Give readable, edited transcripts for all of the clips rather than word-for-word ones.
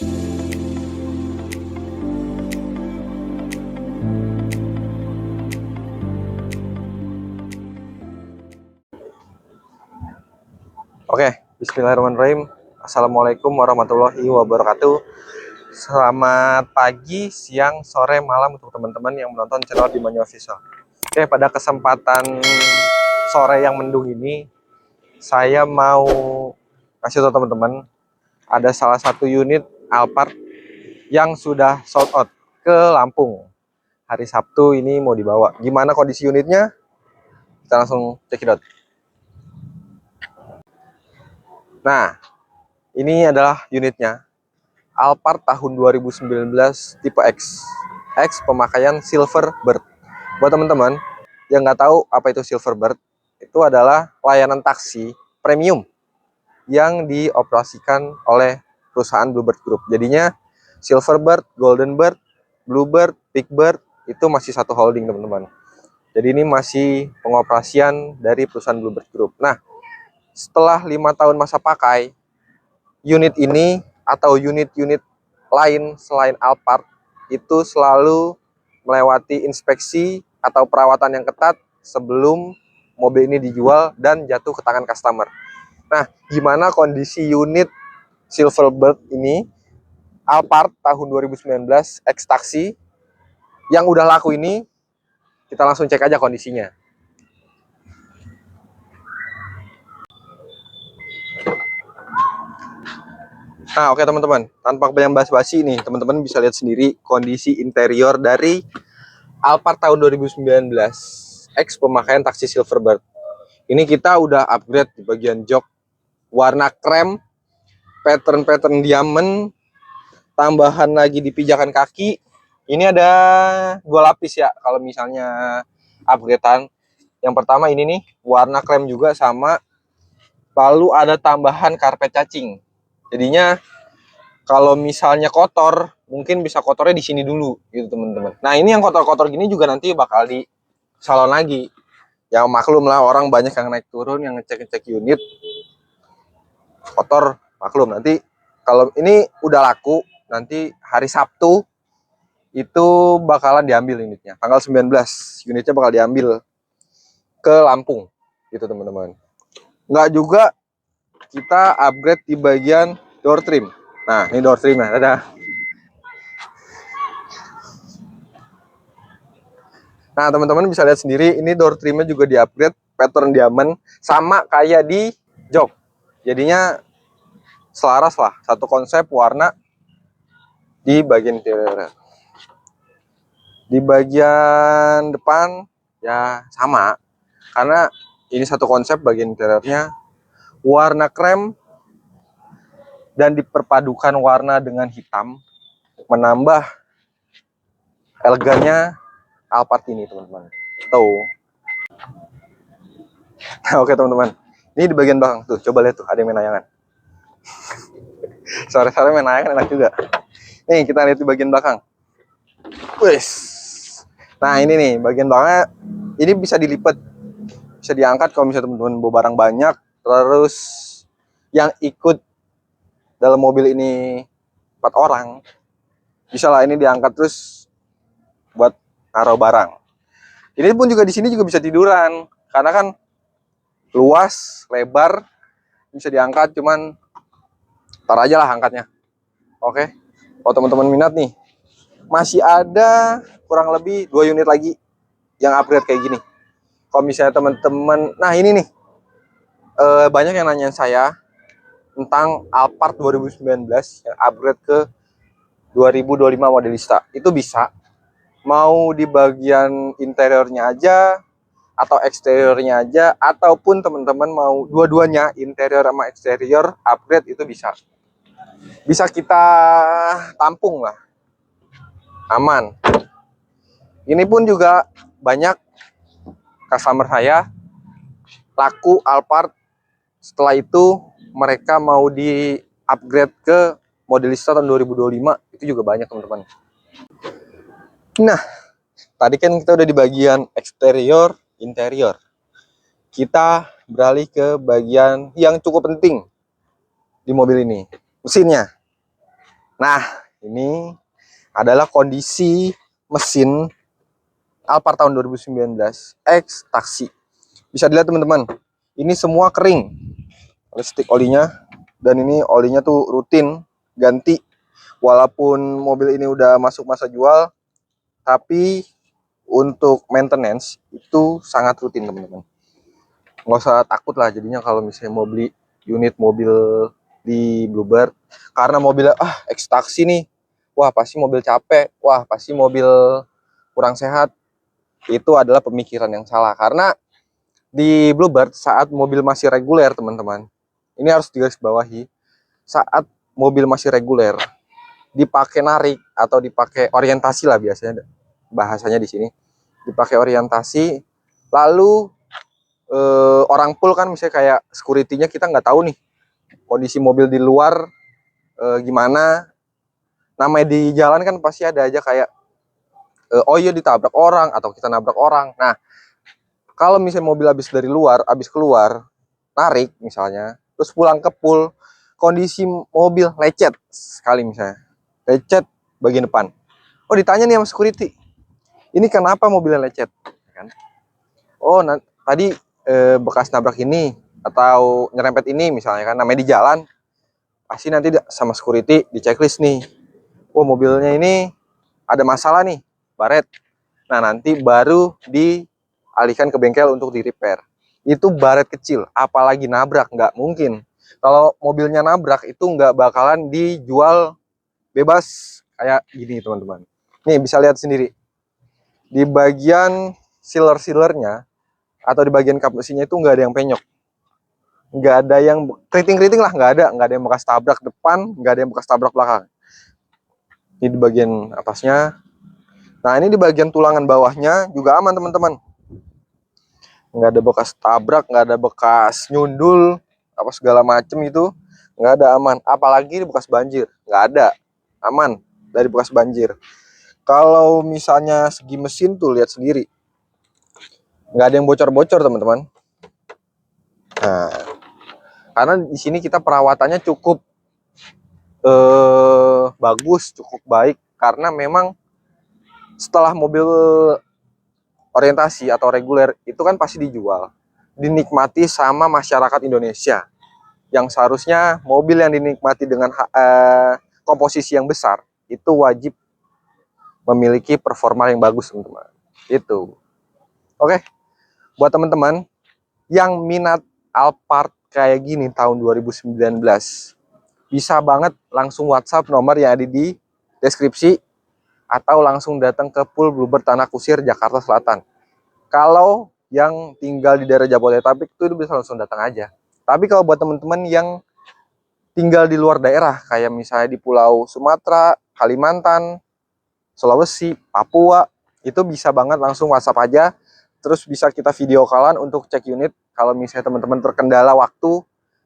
Oke, bismillahirrahmanirrahim. Assalamualaikum warahmatullahi wabarakatuh. Selamat pagi, siang, sore, malam untuk teman-teman yang menonton channel Bimanya Official. Oke, pada kesempatan sore yang mendung ini, saya mau kasih tahu teman-teman, ada salah satu unit Alphard yang sudah sold out ke Lampung. Hari Sabtu ini mau dibawa. Gimana kondisi unitnya? Kita langsung cekidot. Nah, ini adalah unitnya. Alphard tahun 2019 tipe X. X pemakaian Silverbird. Buat teman-teman yang nggak tahu apa itu Silverbird, itu adalah layanan taksi premium yang dioperasikan oleh perusahaan Bluebird Group. Jadinya Silverbird, Goldenbird, Bluebird, Pickbird itu masih satu holding, teman-teman. Jadi ini masih pengoperasian dari perusahaan Bluebird Group. Nah, setelah 5 tahun masa pakai, unit ini atau unit-unit lain selain Alphard itu selalu melewati inspeksi atau perawatan yang ketat sebelum mobil ini dijual dan jatuh ke tangan customer. Nah, gimana kondisi unit Silverbird ini, Alphard tahun 2019 X taksi yang udah laku ini? Kita langsung cek aja kondisinya. Nah, oke teman-teman, tanpa banyak basa-basi nih, teman-teman bisa lihat sendiri kondisi interior dari Alphard tahun 2019 X pemakaian taksi Silverbird. Ini kita udah upgrade di bagian jok, warna krem, pattern diamond, tambahan lagi di pijakan kaki. Ini ada 2 lapis ya kalau misalnya upgradean. Yang pertama ini nih, warna krem juga sama, lalu ada tambahan karpet cacing. Jadinya kalau misalnya kotor, mungkin bisa kotornya di sini dulu gitu teman-teman. Nah, ini yang kotor-kotor gini juga nanti bakal di salon lagi. Ya maklum lah, orang banyak yang naik turun, yang ngecek-ngecek unit kotor, maklum. Nanti kalau ini udah laku, nanti hari Sabtu itu bakalan diambil unitnya. Tanggal 19 unitnya bakal diambil ke Lampung gitu teman-teman. Nggak juga kita upgrade di bagian door trim. Nah, ini door trimnya, ada. Nah, teman-teman bisa lihat sendiri, ini door trimnya juga di-upgrade pattern diamond sama kayak di jok. Jadinya selaras lah, satu konsep warna di bagian interior. Di bagian depan ya sama, karena ini satu konsep bagian interiornya warna krem dan diperpadukan warna dengan hitam, menambah elegannya Alphard ini teman-teman. Tuh. Nah, oke teman-teman, ini di bagian belakang tuh, coba lihat tuh, ada yang main layangan. Sore-sore main layangan enak juga. Nih kita lihat di bagian belakang. Wes. Nah ini nih bagian belakangnya, ini bisa dilipat, bisa diangkat kalau misalnya teman-teman bawa barang banyak. Terus yang ikut dalam mobil ini 4 orang, bisa lah ini diangkat terus buat naruh barang. Ini pun juga di sini juga bisa tiduran, karena kan luas, lebar, bisa diangkat. Cuman tar aja lah angkatnya. Oke, kalau teman-teman minat nih, masih ada kurang lebih 2 unit lagi yang upgrade kayak gini. Kalau misalnya teman-teman, nah ini nih, banyak yang nanya saya tentang Alphard 2019 yang upgrade ke 2025 modelista. Itu bisa, mau di bagian interiornya aja atau eksteriornya aja, ataupun teman-teman mau dua-duanya, interior sama eksterior upgrade, itu bisa. Bisa kita tampung lah, aman. Ini pun juga banyak customer saya laku Alphard, setelah itu mereka mau di upgrade ke modelista tahun 2025, itu juga banyak teman-teman. Nah, tadi kan kita udah di bagian eksterior, interior. Kita beralih ke bagian yang cukup penting di mobil ini, mesinnya. Nah, ini adalah kondisi mesin Alphard tahun 2019 X taksi. Bisa dilihat teman-teman, ini semua kering oleh stick olinya, dan ini olinya tuh rutin ganti. Walaupun mobil ini udah masuk masa jual, tapi untuk maintenance itu sangat rutin teman-teman. Nggak usah takut lah jadinya kalau misalnya mau beli unit mobil di Bluebird, karena mobilnya X taksi nih, wah pasti mobil capek, wah pasti mobil kurang sehat. Itu adalah pemikiran yang salah, karena di Bluebird saat mobil masih reguler teman-teman, ini harus digarisbawahi, saat mobil masih reguler dipakai narik atau dipakai orientasi lah biasanya bahasanya di sini, dipakai orientasi, lalu orang pool kan misalnya kayak security-nya, kita nggak tahu nih kondisi mobil di luar gimana. Namanya di jalan kan pasti ada aja kayak oh iya ditabrak orang atau kita nabrak orang. Nah, kalau misalnya mobil habis dari luar, habis keluar narik misalnya, terus pulang ke pool, kondisi mobil lecet sekali misalnya, lecet bagian depan, oh ditanya nih sama security, ini kenapa mobilnya lecet kan? Oh tadi bekas nabrak ini atau nyerempet ini misalnya kan, namanya di jalan pasti nanti sama security di checklist nih, oh mobilnya ini ada masalah nih, baret. Nah nanti baru dialihkan ke bengkel untuk di repair. Itu baret kecil, apalagi nabrak, nggak mungkin. Kalau mobilnya nabrak itu nggak bakalan dijual bebas kayak gini teman-teman. Nih bisa lihat sendiri, di bagian sealer-sealernya atau di bagian kap mesinnya itu nggak ada yang penyok, nggak ada yang keriting-keriting lah, nggak ada yang bekas tabrak depan, nggak ada yang bekas tabrak belakang. Ini di bagian atasnya. Nah ini di bagian tulangan bawahnya juga aman teman-teman, nggak ada bekas tabrak, nggak ada bekas nyundul apa segala macem, itu nggak ada, aman. Apalagi di bekas banjir, nggak ada, aman dari bekas banjir. Kalau misalnya segi mesin tuh lihat sendiri, nggak ada yang bocor-bocor teman-teman. Nah, karena di sini kita perawatannya cukup bagus, cukup baik, karena memang setelah mobil orientasi atau reguler itu kan pasti dijual, dinikmati sama masyarakat Indonesia, yang seharusnya mobil yang dinikmati dengan komposisi yang besar itu wajib memiliki performa yang bagus teman-teman. Itu oke. Buat teman-teman yang minat Alphard kayak gini tahun 2019, bisa banget langsung WhatsApp nomor yang ada di deskripsi, atau langsung datang ke pool Bluebird Tanah Kusir Jakarta Selatan. Kalau yang tinggal di daerah Jabodetabek itu bisa langsung datang aja. Tapi kalau buat teman-teman yang tinggal di luar daerah, kayak misalnya di Pulau Sumatera, Kalimantan, Sulawesi, Papua, itu bisa banget langsung WhatsApp aja. Terus bisa kita video callan untuk cek unit. Kalau misalnya teman-teman terkendala waktu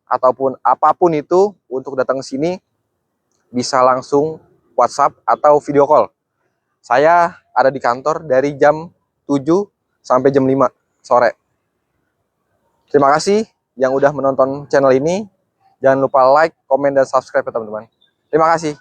ataupun apapun itu untuk datang ke sini, bisa langsung WhatsApp atau video call. Saya ada di kantor dari jam 7 sampai jam 5 sore. Terima kasih yang udah menonton channel ini. Jangan lupa like, komen, dan subscribe ya teman-teman. Terima kasih.